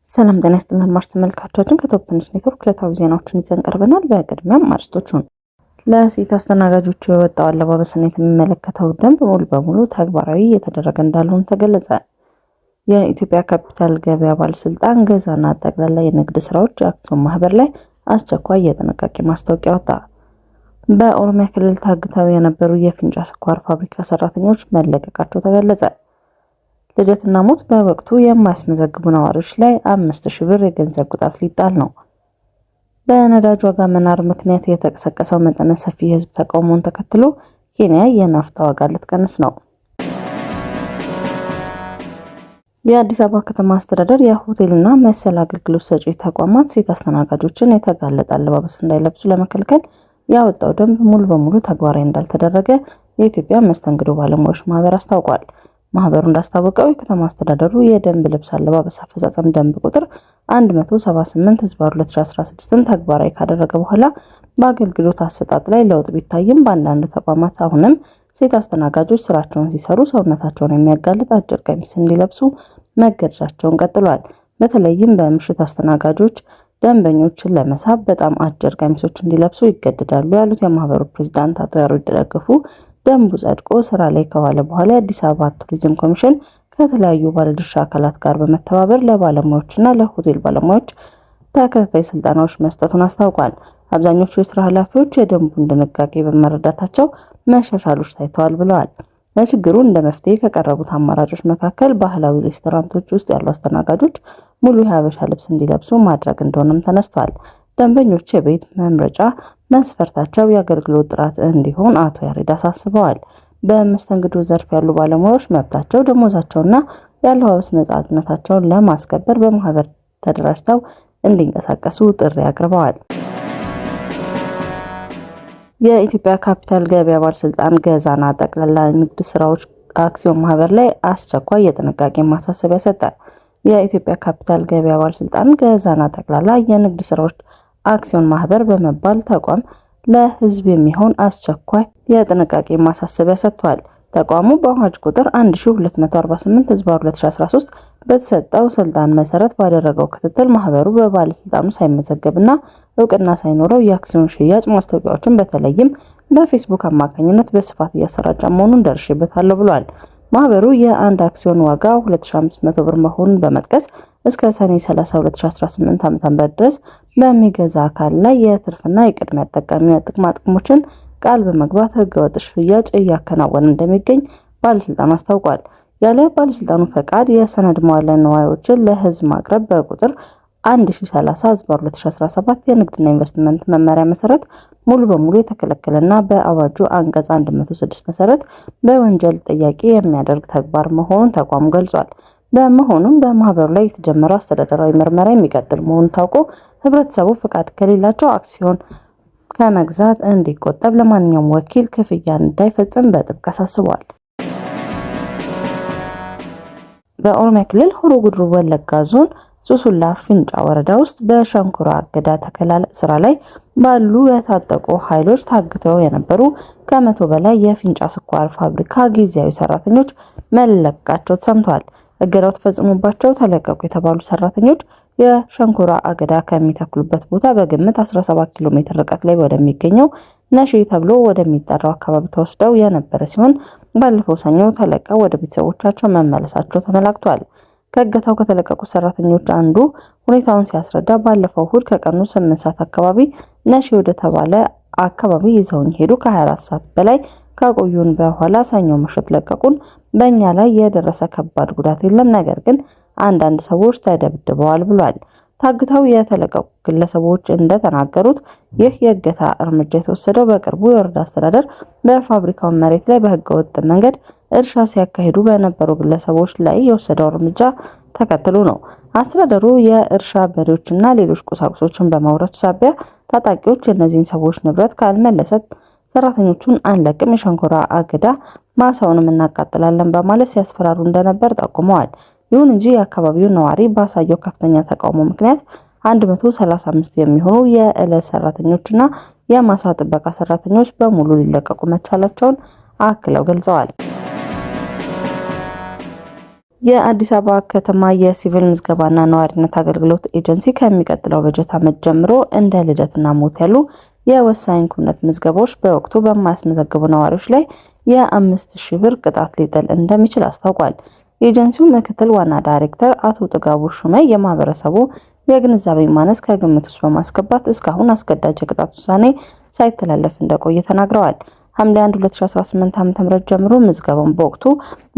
ሰላም ጤና ይስጥልን አድማጭ ተመልካቾቻችን ከቶፕንሽ ኔትወርክ ዕለታዊ ዜናዎችን ይዘን ቀርበናል። በቅድሚያም አርዕስቶቹን። ለሴት አስተናጋጆች የወጣው አለባበስን የሚመለከተው ደንብ ሙሉ በሙሉ ተግባራዊ እየተደረገ እንዳልሆነ ተገለጸ። የኢትዮጵያ ካፒታል ገበያ ባለስልጣን ገዛና ጠቅላላ የንግድ ስራዎች አክሲዮን ማህበር ላይ አስቸኳይ የጥንቃቄ ማስታወቂያ ወጣ። በኦሮሚያ ክልል ታግተው የነበሩ የፊንጫ ስኳር ፋብሪካ ሰራተኞች መለቀቃቸው ተገለጸ። ልደትና ሞት በወቅቱ የማያስመዘግቡ ነዋሪዎች ላይ 5000 ብር የገንዘብ ቅጣት ሊጣል ነው። በነዳጅ ዋጋ መናር ምክንያት የተቀሰቀሰው መጠነ ሰፊ የህዝብ ተቃውሞን ተከትሎ ኬንያ የናፍጣ ዋጋ ልትቀንስ ነው። የአዲስ አበባ ከተማ አስተዳደር የሆቴልና መሰል አገልግሎት ሰጪ ተቋማት ሴት አስተናጋጆችን የተጋለጠ አለባበስ እንዳይለብሱ ለመከልከል ያወጣው ደንብ ሙሉ በሙሉ ተግባራዊ እንዳልተደረገ የኢትዮጵያ መስተንግዶ ባለሙያዎች ማህበር አስታውቋል። ማህበሩ እንዳስታወቀው የከተማ አስተዳደሩ የደንብ ልብስ አለባበስ አፈጻጸም ደንብ ቁጥር 178/2016ን ተግባራዊ ካደረገ በኋላ በአገልግሎት አሰጣጥ ላይ ለውጥ ቢታይም በአንዳንድ ተቋማት አሁንም ሴት አስተናጋጆች ስራቸውን ሲሰሩ ሰውነታቸውን የሚያጋልጥ አጭር ቀሚስ እንዲለብሱ መገደዳቸውን ቀጥሏል። በተለይም በምሽት አስተናጋጆች ደንበኞችን ለመሳብ በጣም አጭር ቀሚሶች እንዲለብሱ ይገደዳሉ ያሉት የማህበሩ ፕሬዝዳንት አቶ ያሬድ ደገፉ ደንቡ ጸድቆ ስራ ላይ ከዋለ በኋላ የአዲስ አበባ ቱሪዝም ኮሚሽን ከተለያዩ ባለድርሻ አካላት ጋር በመተባበር ለባለሙያዎችና ለሆቴል ባለሙያዎች ተከታታይ ስልጠናዎች መስጠቱን አስታውቋል። አብዛኞቹ የስራ ኃላፊዎች የደንቡን ድንጋጌ በመረዳታቸው መሻሻሎች ታይተዋል ብለዋል። ለችግሩ እንደ መፍትሄ ከቀረቡት አማራጮች መካከል ባህላዊ ሬስቶራንቶች ውስጥ ያሉ አስተናጋጆች ሙሉ የሀበሻ ልብስ እንዲለብሱ ማድረግ እንደሆነም ተነስቷል። ደንበኞች የቤት መምረጫ መስፈርታቸው የአገልግሎት ጥራት እንዲሆን አቶ ያሬድ አሳስበዋል። በመስተንግዶ ዘርፍ ያሉ ባለሙያዎች መብታቸው፣ ደሞዛቸውና የአለባበስ ነፃነታቸውን ለማስከበር በማህበር ተደራጅተው እንዲንቀሳቀሱ ጥሪ አቅርበዋል። የኢትዮጵያ ካፒታል ገበያ ባለስልጣን ገዛና ጠቅላላ ንግድ ስራዎች አክሲዮን ማህበር ላይ አስቸኳይ የጥንቃቄ ማሳሰቢያ ሰጠ። የኢትዮጵያ ካፒታል ገበያ ባለስልጣን ገዛና ጠቅላላ የንግድ ስራዎች አክሲዮን ማህበር በመባል ተቋም ለህዝብ የሚሆን አስቸኳይ የጥንቃቄ ማሳሰቢያ ሰጥቷል። ተቋሙ በአዋጅ ቁጥር 1248/2013 በተሰጠው ስልጣን መሰረት ባደረገው ክትትል ማህበሩ በባለስልጣኑ ሳይመዘገብና እውቅና ሳይኖረው የአክሲዮን ሽያጭ ማስታወቂያዎችን በተለይም በፌስቡክ አማካኝነት በስፋት እያሰራጨ መሆኑን ደርሼበታለሁ ብሏል። ማህበሩ የአንድ አክሲዮን ዋጋ 2500 ብር መሆኑን በመጥቀስ እስከ ሰኔ 30 2018 ዓ.ም ድረስ በሚገዛ አካል ላይ የትርፍና የቅድሚያ ተጠቃሚነት ጥቅሞችን ቃል በመግባት ህገወጥ ሽያጭ እያከናወነ እንደሚገኝ ባለስልጣኑ አስታውቋል። ያለ ባለስልጣኑ ፈቃድ የሰነድ መዋዕለ ንዋዮችን ለህዝብ ማቅረብ በቁጥር 1030/2017 የንግድና ኢንቨስትመንት መመሪያ መሰረት ሙሉ በሙሉ የተከለከለና በአዋጁ አንቀጽ 106 መሰረት በወንጀል ተጠያቂ የሚያደርግ ተግባር መሆኑን ተቋሙ ገልጿል። በመሆኑም በማህበሩ ላይ የተጀመረው አስተዳደራዊ ምርመራ የሚቀጥል መሆኑን ታውቆ ህብረተሰቡ ፈቃድ ከሌላቸው አክሲዮን ከመግዛት እንዲቆጠብ ለማንኛውም ወኪል ክፍያ እንዳይፈጽም በጥብቅ አሳስቧል። በኦሮሚያ ክልል ሆሮ ጉዱሩ ወለጋ ዞን ሱሱላ ፊንጫ ወረዳ ውስጥ በሸንኮራ አገዳ ተከላ ስራ ላይ ባሉ የታጠቁ ኃይሎች ታግተው የነበሩ ከ100 በላይ የፊንጫ ስኳር ፋብሪካ ጊዜያዊ ሰራተኞች መለቀቃቸው ተሰምቷል። እገዳው ተፈጽሞባቸው ተለቀቁ የተባሉ ሰራተኞች የሸንኮራ አገዳ ከሚተክሉበት ቦታ በግምት 17 ኪሎ ሜትር ርቀት ላይ ወደሚገኘው ነሺ ተብሎ ወደሚጠራው አካባቢ ተወስደው የነበረ ሲሆን ባለፈው ሰኞ ተለቀው ወደ ቤተሰቦቻቸው መመለሳቸው ተመላክቷል። ከእገታው ከተለቀቁ ሰራተኞች አንዱ ሁኔታውን ሲያስረዳ ባለፈው እሁድ ከቀኑ 8 ሰዓት አካባቢ ነሺ ወደ ተባለ አካባቢ ይዘውኝ ሄዱ። ከ24 ሰዓት በላይ ካቆዩን በኋላ ሰኞ ምሽት ለቀቁን። በእኛ ላይ የደረሰ ከባድ ጉዳት የለም፣ ነገር ግን አንዳንድ ሰዎች ተደብድበዋል ብሏል። ታግተው የተለቀቁ ግለሰቦች እንደተናገሩት ይህ የእገታ እርምጃ የተወሰደው በቅርቡ የወረዳ አስተዳደር በፋብሪካው መሬት ላይ በህገወጥ መንገድ እርሻ ሲያካሂዱ በነበሩ ግለሰቦች ላይ የወሰደው እርምጃ ተከትሎ ነው። አስተዳደሩ የእርሻ በሬዎችና ሌሎች ቁሳቁሶችን በማውረሱ ሳቢያ ታጣቂዎች የእነዚህን ሰዎች ንብረት ካልመለሰ ሰራተኞቹን አንለቅም፣ የሸንኮራ አገዳ ማሳውንም እናቃጥላለን በማለት ሲያስፈራሩ እንደነበር ጠቁመዋል። ይሁን እንጂ የአካባቢው ነዋሪ ባሳየው ከፍተኛ ተቃውሞ ምክንያት 135 የሚሆኑ የዕለት ሰራተኞችና የማሳ ጥበቃ ሰራተኞች በሙሉ ሊለቀቁ መቻላቸውን አክለው ገልጸዋል። የአዲስ አበባ ከተማ የሲቪል ምዝገባና ነዋሪነት አገልግሎት ኤጀንሲ ከሚቀጥለው በጀት ዓመት ጀምሮ እንደ ልደትና ሞት ያሉ የወሳኝ ኩነት ምዝገባዎች በወቅቱ በማያስመዘግቡ ነዋሪዎች ላይ የ5000 ብር ቅጣት ሊጥል እንደሚችል አስታውቋል። የኤጀንሲው ምክትል ዋና ዳይሬክተር አቶ ጥጋቡ ሹመይ የማህበረሰቡ የግንዛቤ ማነስ ከግምት ውስጥ በማስገባት እስካሁን አስገዳጅ የቅጣት ውሳኔ ሳይተላለፍ እንደቆየ ተናግረዋል። ሐምሌ 1 2018 ዓ.ም ጀምሮ ምዝገባውን በወቅቱ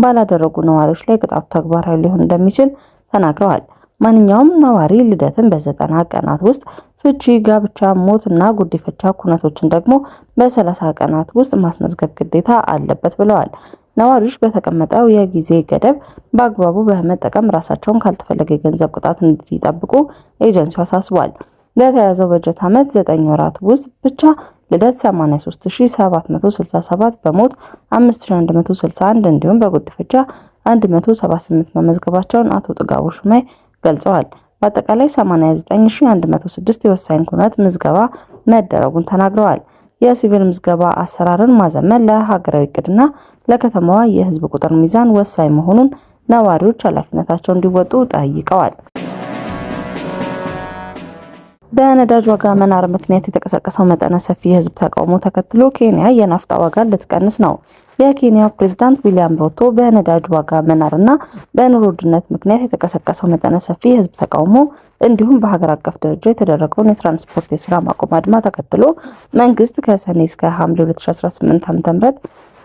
ባላደረጉ ነዋሪዎች ላይ ቅጣቱ ተግባራዊ ሊሆን እንደሚችል ተናግረዋል። ማንኛውም ነዋሪ ልደትን በ90 ቀናት ውስጥ፣ ፍቺ፣ ጋብቻ፣ ሞትና ጉዲፈቻ ኩነቶችን ደግሞ በ30 ቀናት ውስጥ ማስመዝገብ ግዴታ አለበት ብለዋል። ነዋሪዎች በተቀመጠው የጊዜ ገደብ በአግባቡ በመጠቀም ራሳቸውን ካልተፈለገ የገንዘብ ቅጣት እንዲጠብቁ ኤጀንሲው አሳስቧል። በተያዘው በጀት ዓመት 9 ወራት ውስጥ ብቻ ልደት 83767 በሞት 5161 እንዲሁም በጉዲፈቻ 178 መመዝገባቸውን አቶ ጥጋቡ ሹመይ ገልጸዋል። በአጠቃላይ 89106 የወሳኝ ኩነት ምዝገባ መደረጉን ተናግረዋል። የሲቪል ምዝገባ አሰራርን ማዘመን ለሀገራዊ እቅድና ለከተማዋ የህዝብ ቁጥር ሚዛን ወሳኝ መሆኑን ነዋሪዎች ኃላፊነታቸውን እንዲወጡ ጠይቀዋል። በነዳጅ ዋጋ መናር ምክንያት የተቀሰቀሰው መጠነ ሰፊ የህዝብ ተቃውሞ ተከትሎ ኬንያ የናፍጣ ዋጋ ልትቀንስ ነው። የኬንያው ፕሬዝዳንት ዊሊያም ሩቶ በነዳጅ ዋጋ መናርና በኑሮ ውድነት ምክንያት የተቀሰቀሰው መጠነ ሰፊ የህዝብ ተቃውሞ እንዲሁም በሀገር አቀፍ ደረጃ የተደረገውን የትራንስፖርት የስራ ማቆም አድማ ተከትሎ መንግስት ከሰኔ እስከ ሐምሌ 2018 ዓ.ም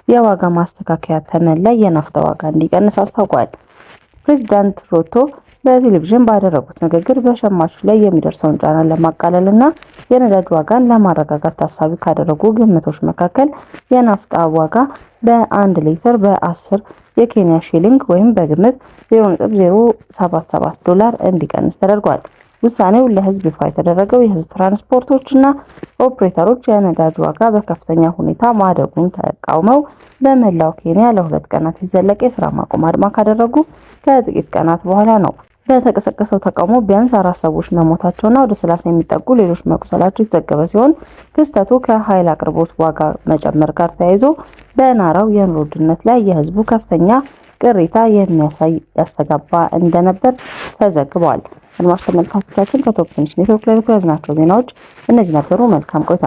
የዋጋ ማስተካከያ ተመን ላይ የናፍጣ ዋጋ እንዲቀንስ አስታውቋል። ፕሬዝዳንት ሩቶ በቴሌቪዥን ባደረጉት ንግግር በሸማቾች ላይ የሚደርሰውን ጫና ለማቃለልና የነዳጅ ዋጋን ለማረጋጋት ታሳቢ ካደረጉ ግምቶች መካከል የናፍጣ ዋጋ በ1 ሊትር በ10 የኬንያ ሺሊንግ ወይም በግምት $0.077 እንዲቀንስ ተደርጓል። ውሳኔው ለህዝብ ይፋ የተደረገው የህዝብ ትራንስፖርቶችና ኦፕሬተሮች የነዳጅ ዋጋ በከፍተኛ ሁኔታ ማደጉን ተቃውመው በመላው ኬንያ ለ2 ቀናት የዘለቀ የስራ ማቆም አድማ ካደረጉ ከጥቂት ቀናት በኋላ ነው። በተቀሰቀሰው ተቃውሞ ቢያንስ 4 ሰዎች መሞታቸውና ወደ 30 የሚጠጉ ሌሎች መቁሰላቸው የተዘገበ ሲሆን ክስተቱ ከኃይል አቅርቦት ዋጋ መጨመር ጋር ተያይዞ በናራው የኑሮ ውድነት ላይ የህዝቡ ከፍተኛ ቅሬታ የሚያሳይ ያስተጋባ እንደነበር ተዘግቧል። አድማጭ ተመልካቾቻችን ከቶፕ ትንሽ ኔትወርክ ላይ ያዝናቸው ዜናዎች እነዚህ ነበሩ። መልካም ቆይታ።